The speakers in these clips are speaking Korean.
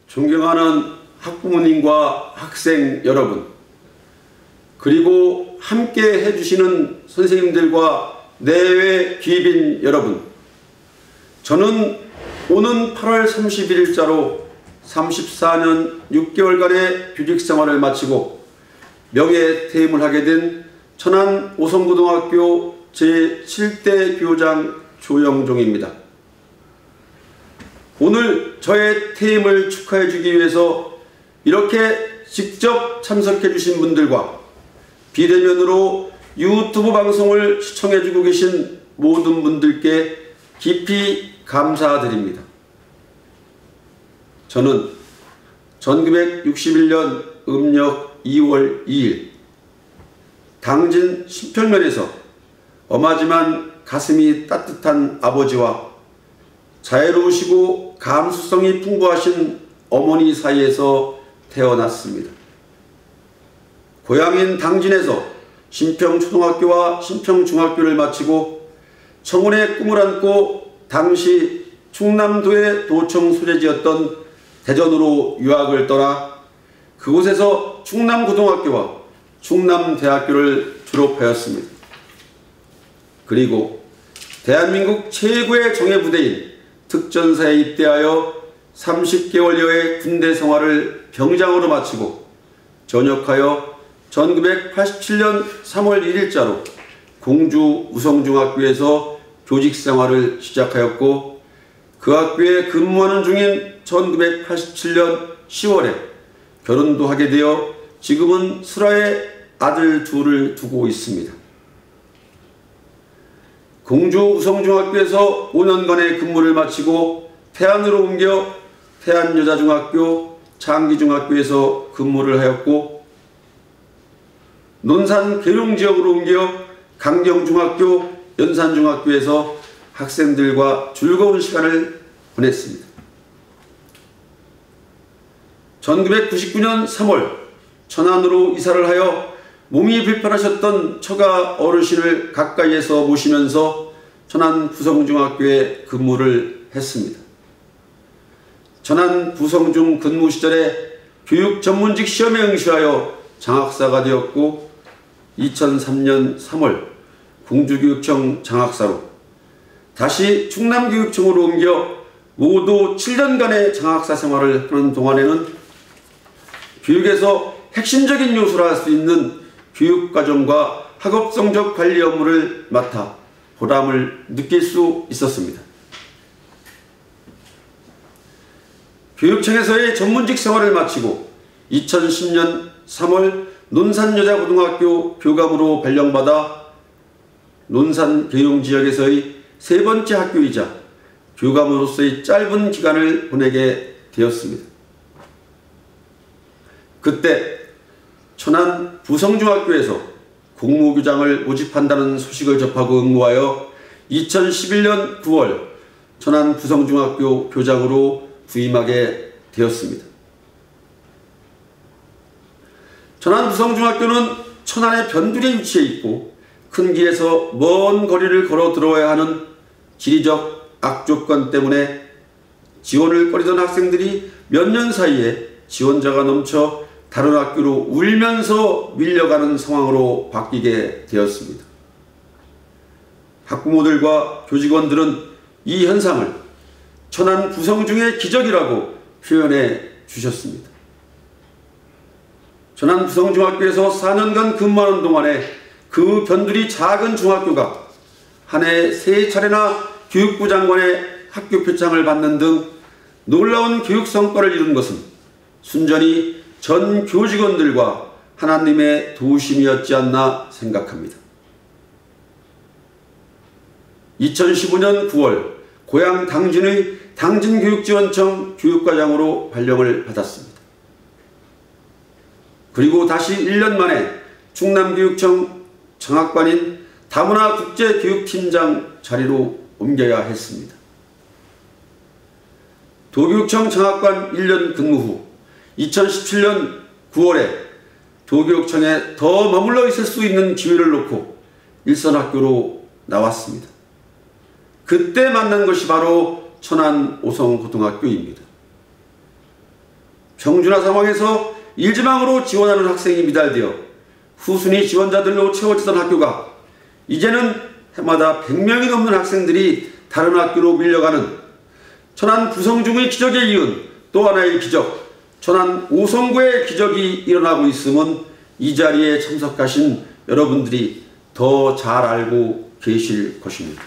존경하는 학부모님과 학생 여러분, 그리고 함께 해주시는 선생님들과 내외 귀빈 여러분, 저는 오는 8월 31일자로 34년 6개월간의 교직생활을 마치고 명예퇴임을 하게 된 천안 오성고등학교 제7대 교장 조영종입니다. 오늘 저의 퇴임을 축하해 주기 위해서 이렇게 직접 참석해 주신 분들과 비대면으로 유튜브 방송을 시청해 주고 계신 모든 분들께 깊이 감사드립니다. 저는 1961년 음력 2월 2일 당진 신평면에서 엄하지만 가슴이 따뜻한 아버지와 자애로우시고 감수성이 풍부하신 어머니 사이에서 태어났습니다. 고향인 당진에서 신평초등학교와 신평중학교를 마치고 청운의 꿈을 안고 당시 충남도의 도청 소재지였던 대전으로 유학을 떠나 그곳에서 충남고등학교와 충남대학교를 졸업하였습니다. 그리고 대한민국 최고의 정예부대인 특전사에 입대하여 30개월여의 군대 생활을 병장으로 마치고 전역하여 1987년 3월 1일자로 공주 우성중학교에서 교직생활을 시작하였고 그 학교에 근무하는 중인 1987년 10월에 결혼도 하게 되어 지금은 슬하에 아들 둘을 두고 있습니다. 공주 우성중학교에서 5년간의 근무를 마치고 태안으로 옮겨 태안여자중학교, 장기중학교에서 근무를 하였고 논산 계룡지역으로 옮겨 강경중학교, 연산중학교에서 학생들과 즐거운 시간을 보냈습니다. 1999년 3월 천안으로 이사를 하여 몸이 불편하셨던 처가 어르신을 가까이에서 모시면서 천안 부성중학교에 근무를 했습니다. 천안 부성중 근무 시절에 교육 전문직 시험에 응시하여 장학사가 되었고 2003년 3월 공주교육청 장학사로 다시 충남교육청으로 옮겨 모두 7년간의 장학사 생활을 하는 동안에는 교육에서 핵심적인 요소라 할 수 있는 교육과정과 학업성적 관리 업무를 맡아 보람을 느낄 수 있었습니다. 교육청에서의 전문직 생활을 마치고 2010년 3월 논산여자고등학교 교감으로 발령받아 논산 계룡지역에서의 세 번째 학교이자 교감으로서의 짧은 기간을 보내게 되었습니다. 그때 천안 부성중학교에서 공무교장을 모집한다는 소식을 접하고 응모하여 2011년 9월 천안 부성중학교 교장으로 부임하게 되었습니다. 천안 부성중학교는 천안의 변두리에 위치해 있고 큰 길에서 먼 거리를 걸어 들어와야 하는 지리적 악조건 때문에 지원을 꺼리던 학생들이 몇 년 사이에 지원자가 넘쳐 다른 학교로 울면서 밀려가는 상황으로 바뀌게 되었습니다. 학부모들과 교직원들은 이 현상을 천안 부성중의 기적이라고 표현해 주셨습니다. 천안 부성중학교에서 4년간 근무하는 동안에 그 변두리 작은 중학교가 한 해 3차례나 교육부 장관의 학교 표창을 받는 등 놀라운 교육 성과를 이룬 것은 순전히 전 교직원들과 하나님의 도우심이었지 않나 생각합니다. 2015년 9월 고향 당진의 당진교육지원청 교육과장으로 발령을 받았습니다. 그리고 다시 1년 만에 충남교육청 장학관인 다문화 국제교육팀장 자리로 옮겨야 했습니다. 도교육청 장학관 1년 근무 후 2017년 9월에 도교육청에 더 머물러 있을 수 있는 기회를 놓고 일선학교로 나왔습니다. 그때 만난 것이 바로 천안 오성고등학교입니다. 평준화 상황에서 일지망으로 지원하는 학생이 미달되어 후순위 지원자들로 채워지던 학교가 이제는 해마다 100명이 넘는 학생들이 다른 학교로 밀려가는 천안 부성중의 기적에 이은 또 하나의 기적, 천안 오성구의 기적이 일어나고 있음은 이 자리에 참석하신 여러분들이 더 잘 알고 계실 것입니다.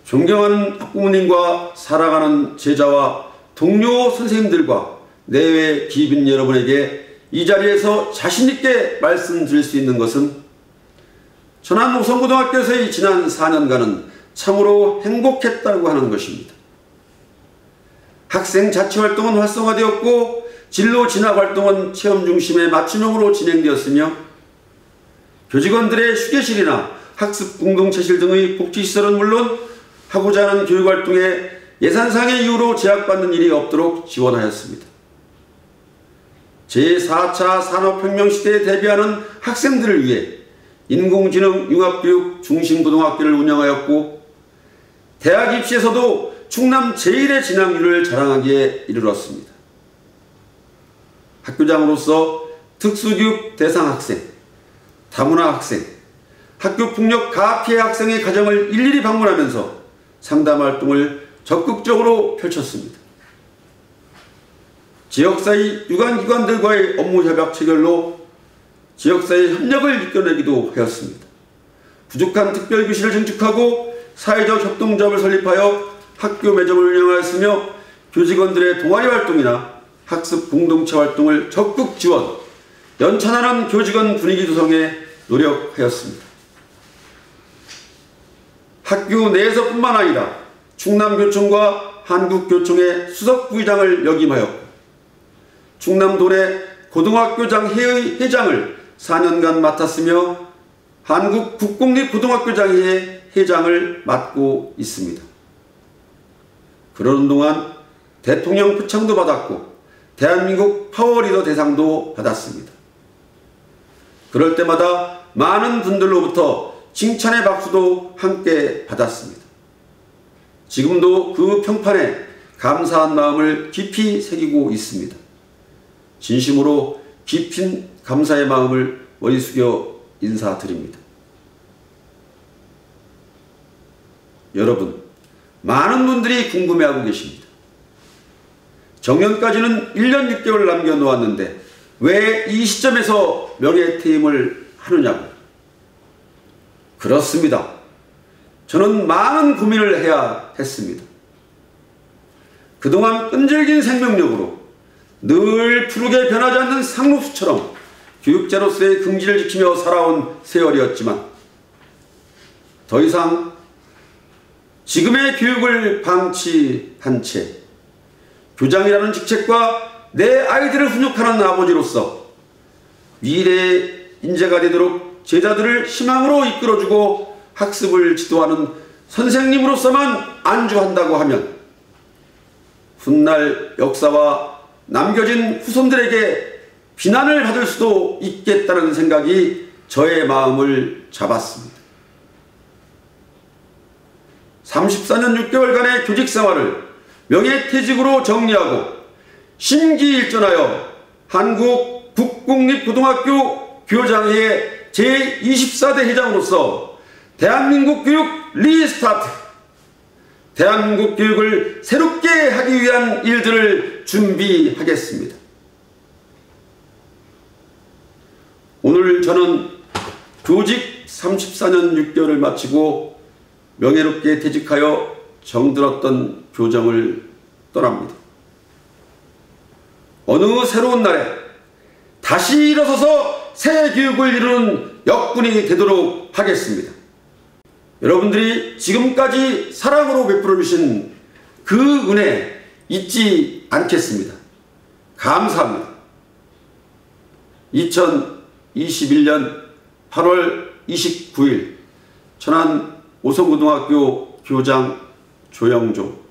존경하는 학부모님과 사랑하는 제자와 동료 선생님들과 내외 기빈 여러분에게 이 자리에서 자신있게 말씀드릴 수 있는 것은 천안 오성고등학교에서의 지난 4년간은 참으로 행복했다고 하는 것입니다. 학생 자치활동은 활성화되었고 진로 진학 활동은 체험 중심의 맞춤형으로 진행되었으며 교직원들의 휴게실이나 학습 공동체실 등의 복지시설은 물론 하고자 하는 교육활동에 예산상의 이유로 제약받는 일이 없도록 지원하였습니다. 제4차 산업혁명 시대에 대비하는 학생들을 위해 인공지능 융합교육 중심고등학교를 운영하였고 대학 입시에서도 충남 제1의 진학률을 자랑하기에 이르렀습니다. 학교장으로서 특수교육 대상 학생, 다문화 학생, 학교폭력 가피해 학생의 가정을 일일이 방문하면서 상담활동을 적극적으로 펼쳤습니다. 지역사회 유관기관들과의 업무협약 체결로 지역사회 협력을 이끌어내기도 하였습니다. 부족한 특별교실을 증축하고 사회적 협동조합을 설립하여 학교 매점을 운영하였으며 교직원들의 동아리 활동이나 학습 공동체 활동을 적극 지원, 연찬하는 교직원 분위기 조성에 노력하였습니다. 학교 내에서뿐만 아니라 충남교총과 한국교총의 수석부의장을 역임하였고 충남도내 고등학교장회의 회장을 4년간 맡았으며 한국국공립고등학교장회의 회장을 맡고 있습니다. 그러는 동안 대통령 표창도 받았고 대한민국 파워리더 대상도 받았습니다. 그럴 때마다 많은 분들로부터 칭찬의 박수도 함께 받았습니다. 지금도 그 평판에 감사한 마음을 깊이 새기고 있습니다. 진심으로 깊은 감사의 마음을 머리 숙여 인사드립니다. 여러분, 많은 분들이 궁금해하고 계십니다. 정년까지는 1년 6개월 남겨놓았는데 왜 이 시점에서 명예퇴임을 하느냐고. 그렇습니다. 저는 많은 고민을 해야 했습니다. 그동안 끈질긴 생명력으로 늘 푸르게 변하지 않는 상록수처럼 교육자로서의 긍지를 지키며 살아온 세월이었지만 더 이상 지금의 교육을 방치한 채 교장이라는 직책과 내 아이들을 훈육하는 아버지로서 미래의 인재가 되도록 제자들을 희망으로 이끌어주고 학습을 지도하는 선생님으로서만 안주한다고 하면 훗날 역사와 남겨진 후손들에게 비난을 받을 수도 있겠다는 생각이 저의 마음을 잡았습니다. 34년 6개월간의 교직생활을 명예퇴직으로 정리하고 심기일전하여 한국 국공립고등학교 교장회의 제24대 회장으로서 대한민국 교육 리스타트, 대한민국 교육을 새롭게 하기 위한 일들을 준비하겠습니다. 오늘 저는 교직 34년 6개월을 마치고 명예롭게 퇴직하여 정들었던 교정을 떠납니다. 어느 새로운 날에 다시 일어서서 새 교육을 이루는 역군이 되도록 하겠습니다. 여러분들이 지금까지 사랑으로 베풀어 주신 그 은혜 잊지 않겠습니다. 감사합니다. 2021년 8월 29일 천안 오성고등학교 교장 조영종